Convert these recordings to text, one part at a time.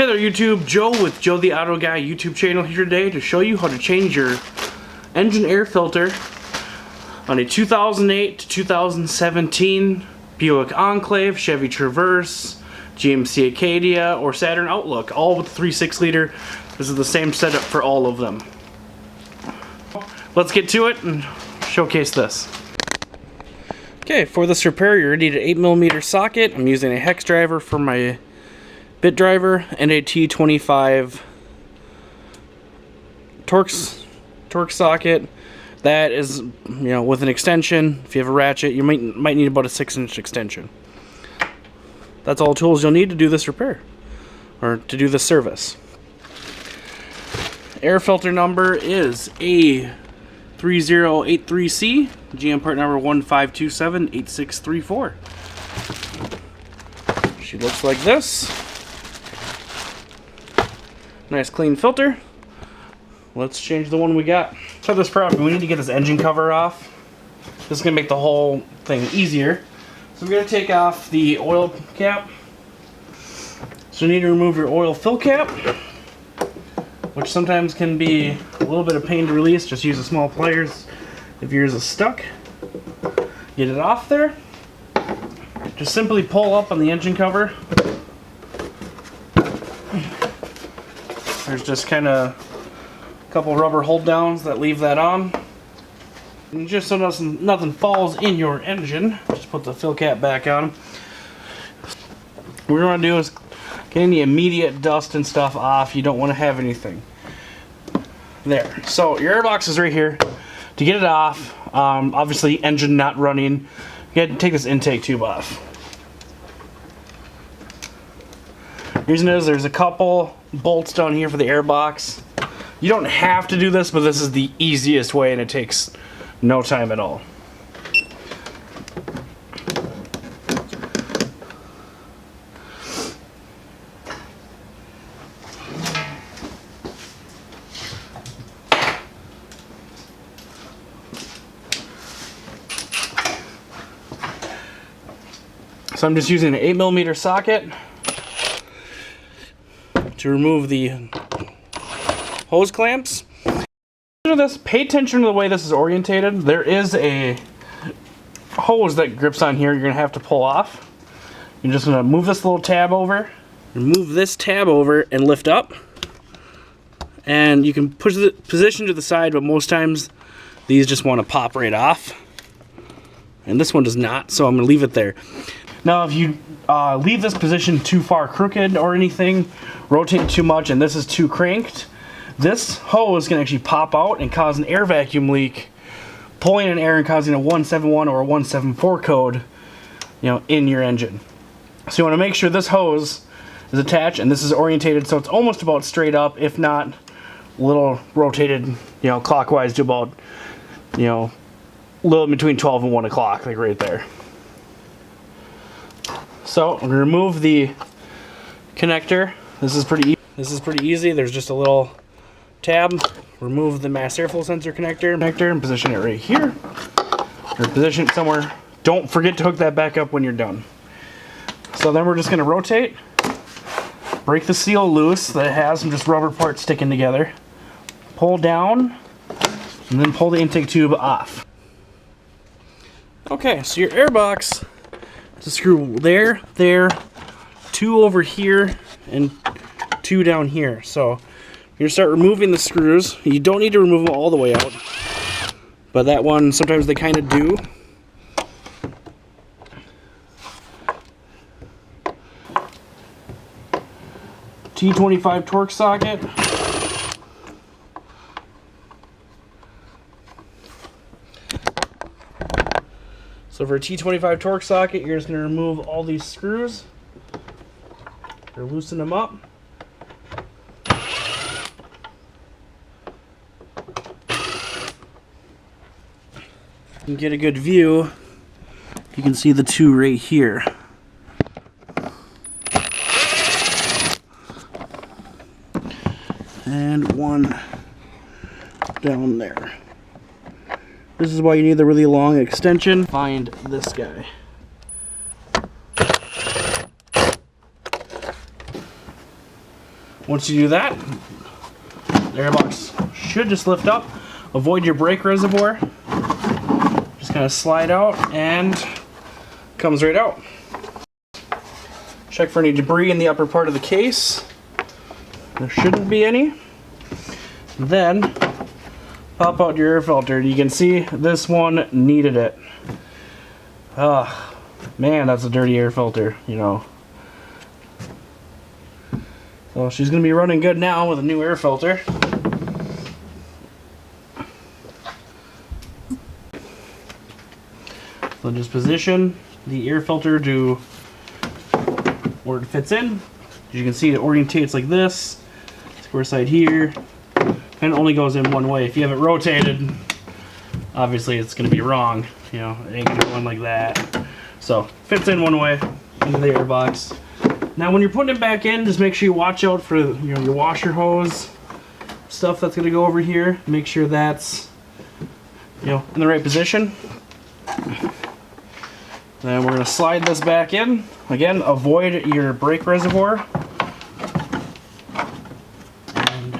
Hey there YouTube, Joe with Joe the Auto Guy YouTube channel here today to show you how to change your engine air filter on a 2008 to 2017 Buick Enclave, Chevy Traverse, GMC Acadia, or Saturn Outlook, all with 3.6 liter. This is the same setup for all of them. Let's get to it and showcase this. Okay, for this repair you're going to need an 8mm socket. I'm using a hex driver for my bit driver and a T25 torque socket. That is, with an extension. If you have a ratchet, you might need about a 6-inch extension. That's all tools you'll need to do this repair, or to do this service. Air filter number is A3083C, GM part number 15278634. She looks like this. Nice clean filter. Let's change the one we got. For this prep, we need to get this engine cover off. This is going to make the whole thing easier. So we're going to take off the oil cap. So you need to remove your oil fill cap, which sometimes can be a little bit of pain to release. Just use the small pliers if yours is stuck. Get it off there. Just simply pull up on the engine cover. There's just kind of a couple rubber hold downs that leave that on. And just so nothing falls in your engine, just put the fill cap back on. What we're going to do is get any immediate dust and stuff off. You don't want to have anything there. So your airbox is right here. To get it off, obviously engine not running, you got to take this intake tube off. The reason is there's a couple bolts down here for the airbox. You don't have to do this, but this is the easiest way and it takes no time at all. So I'm just using an 8mm socket to remove the hose clamps. Pay attention to the way this is orientated. There is a hose that grips on here you're going to have to pull off. You're just going to move this little tab over, move this tab over and lift up. And you can push the position to the side, but most times these just want to pop right off. And this one does not, so I'm going to leave it there. Now if you leave this position too far crooked or anything, rotate too much, and this is too cranked, this hose can actually pop out and cause an air vacuum leak, pulling in air and causing a 171 or a 174 code, in your engine. So you want to make sure this hose is attached and this is orientated so it's almost about straight up, if not a little rotated, clockwise to about, a little between 12 and 1 o'clock, like right there. So I'm going to remove the connector. This is pretty easy. There's just a little tab. Remove the mass airflow sensor connector and position it right here. Or position it somewhere. Don't forget to hook that back up when you're done. So then we're just going to rotate, break the seal loose that it has some just rubber parts sticking together, pull down, and then pull the intake tube off. Okay, so your airbox, to screw there, 2 over here, and 2 down here. So you're going to start removing the screws. You don't need to remove them all the way out, but that one, sometimes they kind of do. T25 torque socket. So for a T25 torque socket, you're just going to remove all these screws, or loosen them up. You can get a good view. You can see the 2 right here. And 1 down there. This is why you need the really long extension. Find this guy. Once you do that, the airbox should just lift up. Avoid your brake reservoir. Just kind of slide out and comes right out. Check for any debris in the upper part of the case. There shouldn't be any. Then pop out your air filter. You can see this one needed it. Man, that's a dirty air filter, you know. So she's gonna be running good now with a new air filter. So just position the air filter to where it fits in. As you can see, it orientates like this. Square side here. And it only goes in one way. If you have it rotated, obviously it's going to be wrong. You know, it ain't going to go in like that. So, fits in one way into the airbox. Now when you're putting it back in, just make sure you watch out for your washer hose stuff that's going to go over here. Make sure that's in the right position. Then we're going to slide this back in. Again, avoid your brake reservoir. And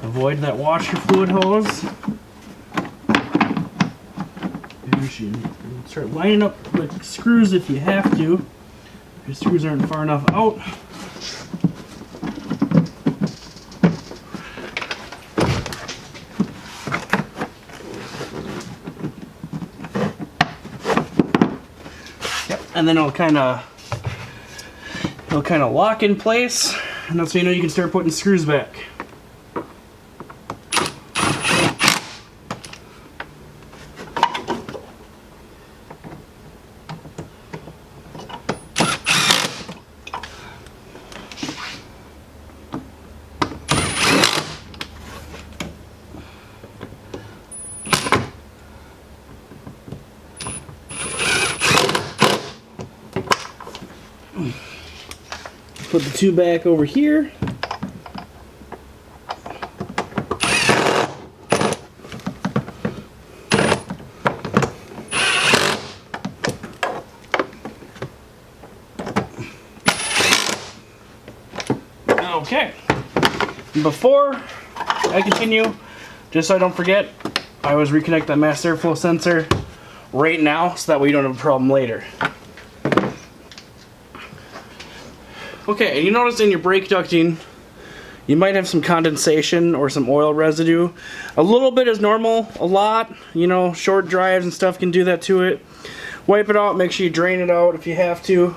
avoid that washer fluid hose. And you should start lining up the screws if you have to. If your screws aren't far enough out. And then it'll kind of lock in place, and that's when you can start putting screws back. Put the two back over here. Okay. Before I continue, just so I don't forget, I always reconnect that mass airflow sensor right now so that way you don't have a problem later. Okay, and you notice in your brake ducting, you might have some condensation or some oil residue. A little bit is normal, a lot, short drives and stuff can do that to it. Wipe it out, make sure you drain it out if you have to.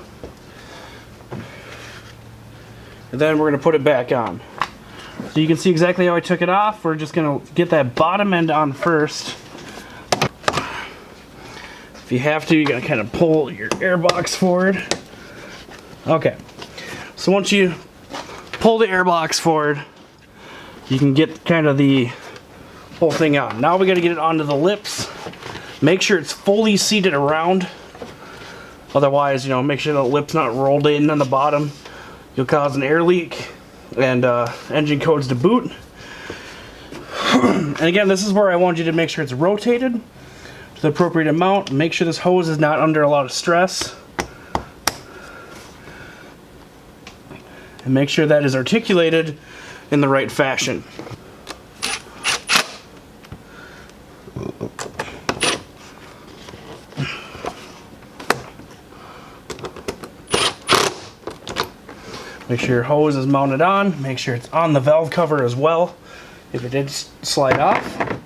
And then we're going to put it back on. So you can see exactly how I took it off. We're just going to get that bottom end on first. If you have to, you're going to kind of pull your airbox forward. Okay. So once you pull the airbox forward, you can get kind of the whole thing out. Now we got to get it onto the lips. Make sure it's fully seated around. Otherwise, make sure the lip's not rolled in on the bottom. You'll cause an air leak and engine codes to boot. And again, this is where I want you to make sure it's rotated to the appropriate amount. Make sure this hose is not under a lot of stress. And make sure that is articulated in the right fashion. Make sure your hose is mounted on. Make sure it's on the valve cover as well, if it did slide off.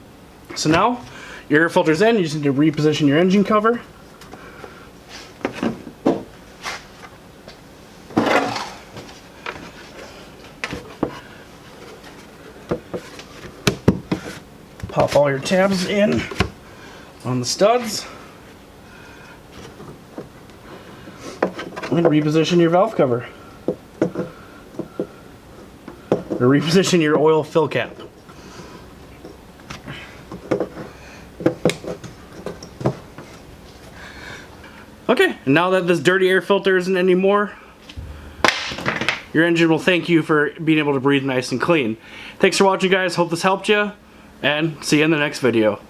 So now, your air filter's in. You just need to reposition your engine cover. Pop all your tabs in on the studs. And reposition your valve cover. Or reposition your oil fill cap. Okay, and now that this dirty air filter isn't anymore, your engine will thank you for being able to breathe nice and clean. Thanks for watching, guys. Hope this helped you, and see you in the next video.